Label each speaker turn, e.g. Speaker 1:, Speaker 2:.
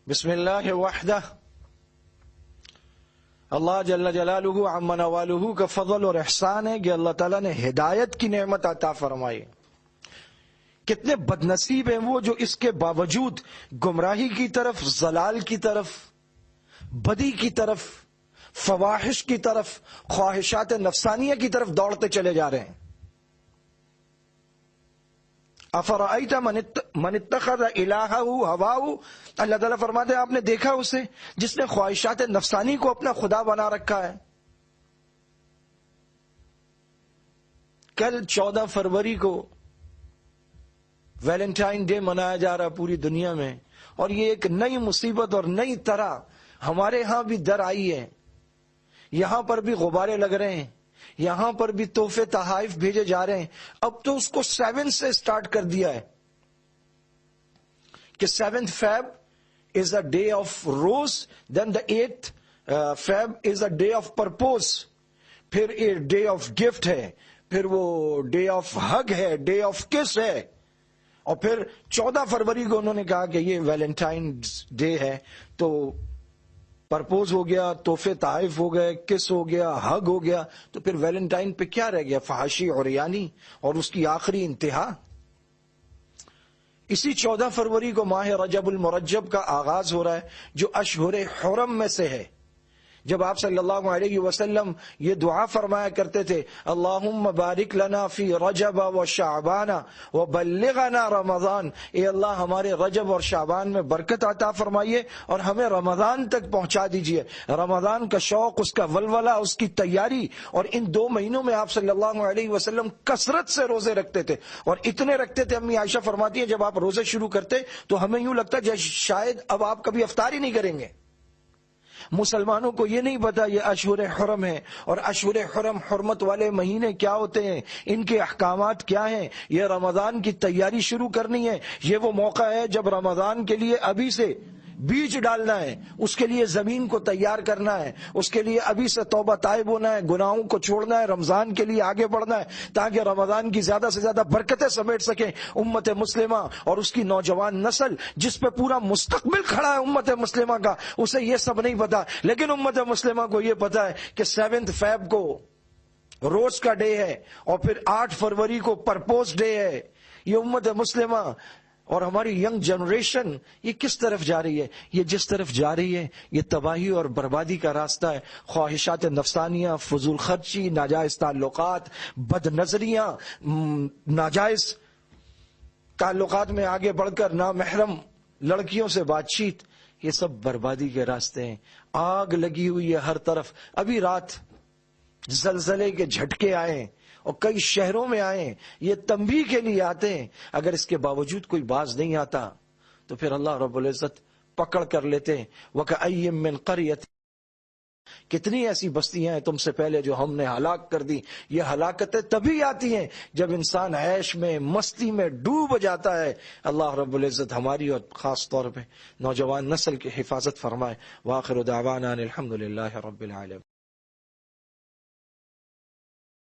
Speaker 1: بسم اللہ وحدہ، اللہ جل جلالہ عما نوالہ کا فضل اور احسان ہے کہ اللہ تعالیٰ نے ہدایت کی نعمت عطا فرمائی۔ کتنے بد نصیب ہیں وہ جو اس کے باوجود گمراہی کی طرف، ضلال کی طرف، بدی کی طرف، فواحش کی طرف، خواہشات نفسانیہ کی طرف دوڑتے چلے جا رہے ہیں۔ افرأیت من اتخذ الہہ ہواہ، اللہ تعالیٰ فرماتے ہیں آپ نے دیکھا اسے جس نے خواہشات نفسانی کو اپنا خدا بنا رکھا ہے۔ کل 14 فروری کو ویلنٹائن ڈے منایا جا رہا پوری دنیا میں، اور یہ ایک نئی مصیبت اور نئی طرح ہمارے ہاں بھی در آئی ہے۔ یہاں پر بھی غبارے لگ رہے ہیں، یہاں پر بھی تحفے تحائف بھیجے جا رہے ہیں۔ اب تو اس کو 7 سے سٹارٹ کر دیا ہے کہ 7 Feb is a day of rose, then the 8th Feb is a day of purpose، پھر یہ day of gift ہے، پھر وہ day of hug ہے، day of kiss ہے، اور پھر 14 فروری کو انہوں نے کہا کہ یہ ویلنٹائنز ڈے ہے، تو پرپوز ہو گیا، تحفے تحائف ہو گئے، کس ہو گیا، ہگ ہو گیا، تو پھر ویلنٹائن پہ کیا رہ گیا؟ فحاشی عریانی اور اس کی آخری انتہا۔ اسی 14 فروری کو ماہ رجب المرجب کا آغاز ہو رہا ہے جو اشہر حرم میں سے ہے، جب آپ صلی اللہ علیہ وسلم یہ دعا فرمایا کرتے تھے، اللہم بارک لنا فی رجب و شعبان و بلغنا رمضان، اے اللہ ہمارے رجب اور شعبان میں برکت عطا فرمائیے اور ہمیں رمضان تک پہنچا دیجئے۔ رمضان کا شوق، اس کا ولولہ، اس کی تیاری، اور ان 2 مہینوں میں آپ صلی اللہ علیہ وسلم کثرت سے روزے رکھتے تھے، اور اتنے رکھتے تھے، امی عائشہ فرماتی ہیں جب آپ روزے شروع کرتے تو ہمیں یوں لگتا جیسے شاید اب آپ کبھی افطار ہی نہیں کریں گے۔ مسلمانوں کو یہ نہیں پتا یہ اشہر حرم ہے، اور اشہر حرم، حرمت والے مہینے کیا ہوتے ہیں، ان کے احکامات کیا ہیں۔ یہ رمضان کی تیاری شروع کرنی ہے، یہ وہ موقع ہے جب رمضان کے لیے ابھی سے بیج ڈالنا ہے، اس کے لیے زمین کو تیار کرنا ہے، اس کے لیے ابھی سے توبہ طائب ہونا ہے، گناہوں کو چھوڑنا ہے، رمضان کے لیے آگے بڑھنا ہے تاکہ رمضان کی زیادہ سے زیادہ برکتیں سمیٹ سکیں امت مسلمہ اور اس کی نوجوان نسل جس پہ پورا مستقبل کھڑا ہے امت مسلمہ کا۔ اسے یہ سب نہیں پتا، لیکن امت مسلمہ کو یہ پتا ہے کہ 7 فیب کو روز کا ڈے ہے، اور پھر 8 فروری کو پرپوز ڈے ہے۔ یہ امت مسلمہ اور ہماری ینگ جنریشن یہ کس طرف جا رہی ہے؟ یہ جس طرف جا رہی ہے یہ تباہی اور بربادی کا راستہ ہے۔ خواہشات نفسانیہ، فضول خرچی، ناجائز تعلقات، بد نظریاں، ناجائز تعلقات میں آگے بڑھ کر نامحرم لڑکیوں سے بات چیت، یہ سب بربادی کے راستے ہیں۔ آگ لگی ہوئی ہے ہر طرف۔ ابھی رات زلزلے کے جھٹکے آئے اور کئی شہروں میں آئے، یہ تنبیہ کے لیے آتے ہیں۔ اگر اس کے باوجود کوئی باز نہیں آتا تو پھر اللہ رب العزت پکڑ کر لیتے ہیں۔ وَكَأَيٍّ مِّن قَرْيَةٍ، کتنی ایسی بستیاں ہیں تم سے پہلے جو ہم نے ہلاک کر دی۔ یہ ہلاکتیں تبھی آتی ہیں جب انسان عیش میں، مستی میں ڈوب جاتا ہے۔ اللہ رب العزت ہماری اور خاص طور پہ نوجوان نسل کی حفاظت فرمائے۔ وآخر دعوانا الحمد للہ رب العالمین۔